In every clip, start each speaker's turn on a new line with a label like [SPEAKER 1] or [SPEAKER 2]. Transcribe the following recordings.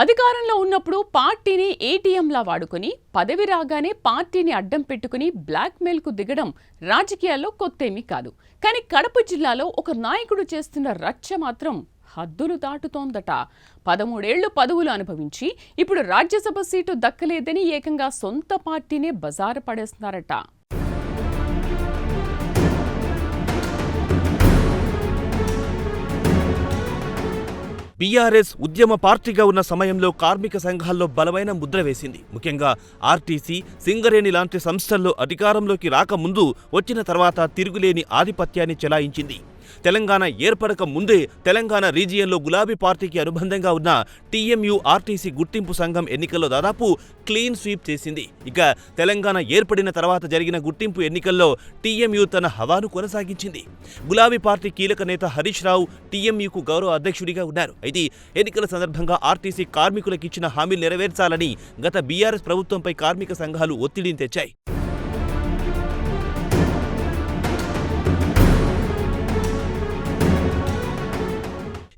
[SPEAKER 1] అధికారంలో ఉన్నప్పుడు పార్టీని ఏటీఎంలా వాడుకుని పదవి రాగానే పార్టీని అడ్డం పెట్టుకుని బ్లాక్మెయిల్కు దిగడం రాజకీయాల్లో కొత్తేమీ కాదు. కానీ కడప జిల్లాలో ఒక నాయకుడు చేస్తున్న రచ్చ మాత్రం హద్దులు దాటుతోందట. 13 ఏళ్లు పదవులు అనుభవించి ఇప్పుడు రాజ్యసభ సీటు దక్కలేదని ఏకంగా సొంత పార్టీనే బజారు పడేస్తున్నారట.
[SPEAKER 2] బీఆర్ఎస్ ఉద్యమ పార్టీగా ఉన్న సమయంలో కార్మిక సంఘాల్లో బలమైన ముద్ర వేసింది. ముఖ్యంగా ఆర్టీసీ, సింగరేణి లాంటి సంస్థల్లో అధికారంలోకి రాకముందు, వచ్చిన తర్వాత తిరుగులేని ఆధిపత్యాన్ని చెలాయించింది. తెలంగాణ ఏర్పడక ముందే తెలంగాణ రీజియన్లో గులాబీ పార్టీకి అనుబంధంగా ఉన్న టీఎంయూ ఆర్టీసీ గుర్తింపు సంఘం ఎన్నికల్లో దాదాపు క్లీన్ స్వీప్ చేసింది. ఇక తెలంగాణ ఏర్పడిన తర్వాత జరిగిన గుర్తింపు ఎన్నికల్లో టీఎంయూ తన హవాను కొనసాగించింది. గులాబీ పార్టీ కీలక నేత హరీష్ రావు టీఎంయూకు గౌరవ అధ్యక్షుడిగా ఉన్నారు. అయితే ఎన్నికల సందర్భంగా ఆర్టీసీ కార్మికులకు ఇచ్చిన హామీలు నెరవేర్చాలని గత బీఆర్ఎస్ ప్రభుత్వంపై కార్మిక సంఘాలు ఒత్తిడిని తెచ్చాయి.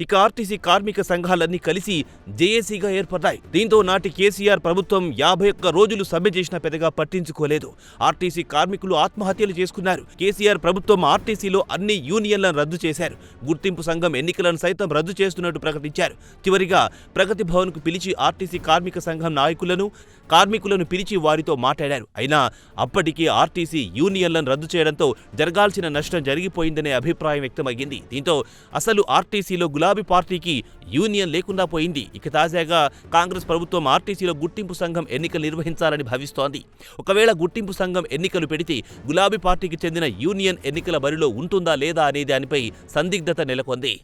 [SPEAKER 2] ఇక ఆర్టీసీ కార్మిక సంఘాలన్నీ కలిసి జేఏసీగా ఏర్పడ్డాయి. దీంతో నాటి కేసీఆర్ ప్రభుత్వం 51 రోజులు సమ్మె చేసినా పెద్దగా పట్టించుకోలేదు. ఆర్టీసీ కార్మికులు ఆత్మహత్యలు చేసుకున్నారు. కేసీఆర్ ప్రభుత్వం ఆర్టీసీలో అన్ని యూనియన్లను రద్దు చేశారు. గుర్తింపు సంఘం ఎన్నికలను సైతం రద్దు చేస్తున్నట్టు ప్రకటించారు. చివరిగా ప్రగతి భవన్కు పిలిచి ఆర్టీసీ కార్మిక సంఘం కార్మికులను పిలిచి వారితో మాట్లాడారు. అయినా అప్పటికీ ఆర్టీసీ యూనియన్లను రద్దు చేయడంతో జరగాల్సిన నష్టం జరిగిపోయిందనే అభిప్రాయం వ్యక్తమయ్యింది. దీంతో అసలు ఆర్టీసీలో గులాబీ పార్టీకి యూనియన్ లేకుండా పోయింది. ఇక తాజాగా కాంగ్రెస్ ప్రభుత్వం ఆర్టీసీలో గుర్తింపు సంఘం ఎన్నికలు నిర్వహించాలని భావిస్తోంది. ఒకవేళ గుర్తింపు సంఘం ఎన్నికలు పెడితే గులాబీ పార్టీకి చెందిన యూనియన్ ఎన్నికల బరిలో ఉంటుందా లేదా అనే దానిపై సందిగ్ధత నెలకొంది.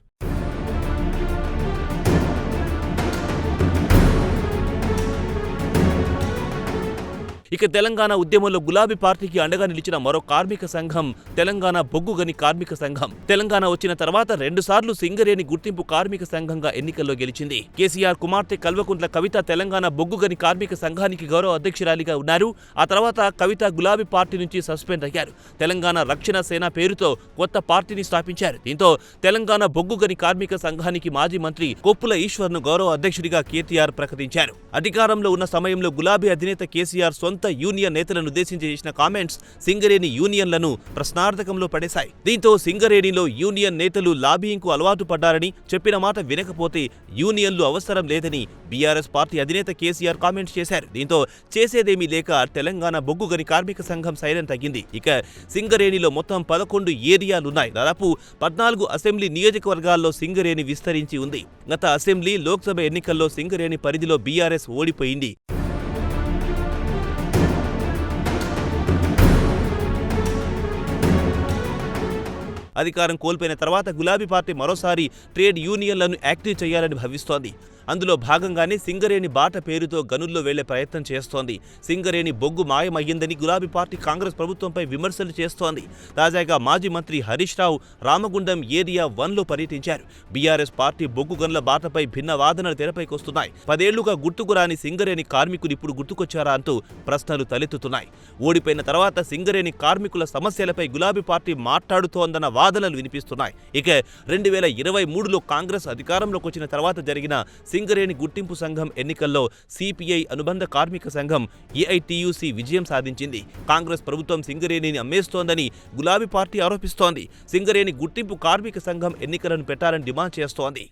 [SPEAKER 2] ఇక తెలంగాణ ఉద్యమంలో గులాబీ పార్టీకి అండగా నిలిచిన మరో కార్మిక సంఘం తెలంగాణ బొగ్గుగని కార్మిక సంఘం. తెలంగాణ వచ్చిన తర్వాత 2 సార్లు సింగరేణి గుర్తింపు కార్మిక సంఘంగా ఎన్నికల్లో గెలిచింది. కేసీఆర్ కుమార్తె కల్వకుంట్ల కవిత తెలంగాణ బొగ్గుగని కార్మిక సంఘానికి గౌరవ అధ్యక్షురాలిగా ఉన్నారు. ఆ తర్వాత కవిత గులాబీ పార్టీ నుంచి సస్పెండ్ అయ్యారు. తెలంగాణ రక్షణ సేన పేరుతో కొత్త పార్టీని స్థాపించారు. దీంతో తెలంగాణ బొగ్గుగని కార్మిక సంఘానికి మాజీ మంత్రి కొప్పుల ఈశ్వర్ను గౌరవ అధ్యక్షుడిగా కేటీఆర్ ప్రకటించారు. అధికారంలో ఉన్న సమయంలో గులాబీ అధినేత కేసీఆర్ సొంత యూనియన్ నేతలను ఉద్దేశించి చేసిన కామెంట్స్ సింగరేణి యూనియన్లను ప్రశ్నార్థకంలో పడేశాయి. దీంతో సింగరేణిలో యూనియన్ నేతలు లాబియింగ్కు అలవాటు పడ్డారని, చెప్పిన మాట వినకపోతే యూనియన్లు అవసరం లేదని బీఆర్ఎస్ పార్టీ అధినేత కేసీఆర్ కామెంట్స్ చేశారు. దీంతో చేసేదేమీ లేక తెలంగాణ బొగ్గుగని కార్మిక సంఘం సైలెంట్ తగ్గింది. ఇక సింగరేణిలో మొత్తం 11 ఏరియాలున్నాయి. దాదాపు 14 అసెంబ్లీ నియోజకవర్గాల్లో సింగరేణి విస్తరించి ఉంది. గత అసెంబ్లీ, లోక్సభ ఎన్నికల్లో సింగరేణి పరిధిలో బీఆర్ఎస్ ఓడిపోయింది. అధికారం కోల్పోయిన తర్వాత గులాబీ పార్టీ మరోసారి ట్రేడ్ యూనియన్లను యాక్టివ్ చేయాలని భావిస్తోంది. అందులో భాగంగానే సింగరేణి బాట పేరుతో గనుల్లో వెళ్లే ప్రయత్నం చేస్తోంది. సింగరేణి బొగ్గు మాయమయ్యిందని గులాబీ పార్టీ కాంగ్రెస్ ప్రభుత్వంపై విమర్శలు చేస్తోంది. తాజాగా మాజీ మంత్రి హరీష్ రావు రామగుండం ఏరియా 1లో పర్యటించారు. బీఆర్ఎస్ పార్టీ బొగ్గు గనుల బాటపై భిన్న వాదనలు తెరపైకొస్తున్నాయి. 10 ఏళ్లుగా గుర్తుకురాని సింగరేణి కార్మికులు ఇప్పుడు గుర్తుకొచ్చారా అంటూ ప్రశ్నలు తలెత్తుతున్నాయి. ఓడిపోయిన తర్వాత సింగరేణి కార్మికుల సమస్యలపై గులాబీ పార్టీ మాట్లాడుతోందన్న వాదనలు వినిపిస్తున్నాయి. ఇక 2023లో కాంగ్రెస్ అధికారంలోకి వచ్చిన తర్వాత జరిగిన సింగరేణి గుర్తింపు సంఘం ఎన్నికల్లో సిపిఐ అనుబంధ కార్మిక సంఘం ఏఐటియుసి విజయం సాధించింది. కాంగ్రెస్ ప్రభుత్వం సింగరేణిని అమ్మేస్తోందని గులాబీ పార్టీ ఆరోపిస్తోంది. సింగరేణి గుర్తింపు కార్మిక సంఘం ఎన్నికలను పెట్టాలని డిమాండ్ చేస్తోంది.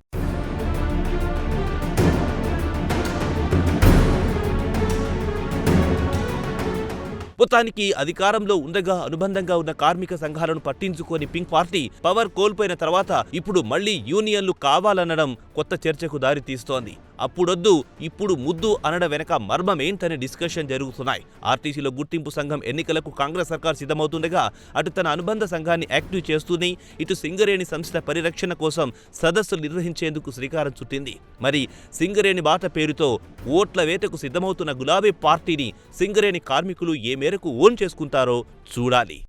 [SPEAKER 2] మొత్తానికి అధికారంలో ఉండగా అనుబంధంగా ఉన్న కార్మిక సంఘాలను పట్టించుకొని పింక్ పార్టీ పవర్ కోల్పోయిన తర్వాత ఇప్పుడు మళ్లీ యూనియన్లు కావాలనడం కొత్త చర్చకు దారి తీస్తోంది. అప్పుడొద్దు ఇప్పుడు ముద్దు అనడం వెనక మర్మమేంటనే డిస్కషన్ జరుగుతున్నాయి. ఆర్టీసీలో గుర్తింపు సంఘం ఎన్నికలకు కాంగ్రెస్ సర్కార్ సిద్ధమవుతుండగా అటు తన అనుబంధ సంఘాన్ని యాక్టివ్ చేస్తూనే ఇటు సింగరేణి సంస్థ పరిరక్షణ కోసం సదస్సులు నిర్వహించేందుకు శ్రీకారం చుట్టింది. మరి సింగరేణి బాట పేరుతో ఓట్ల వేటకు సిద్ధమవుతున్న గులాబీ పార్టీని సింగరేణి కార్మికులు ఏ మేరకు ఓన్ చేసుకుంటారో చూడాలి.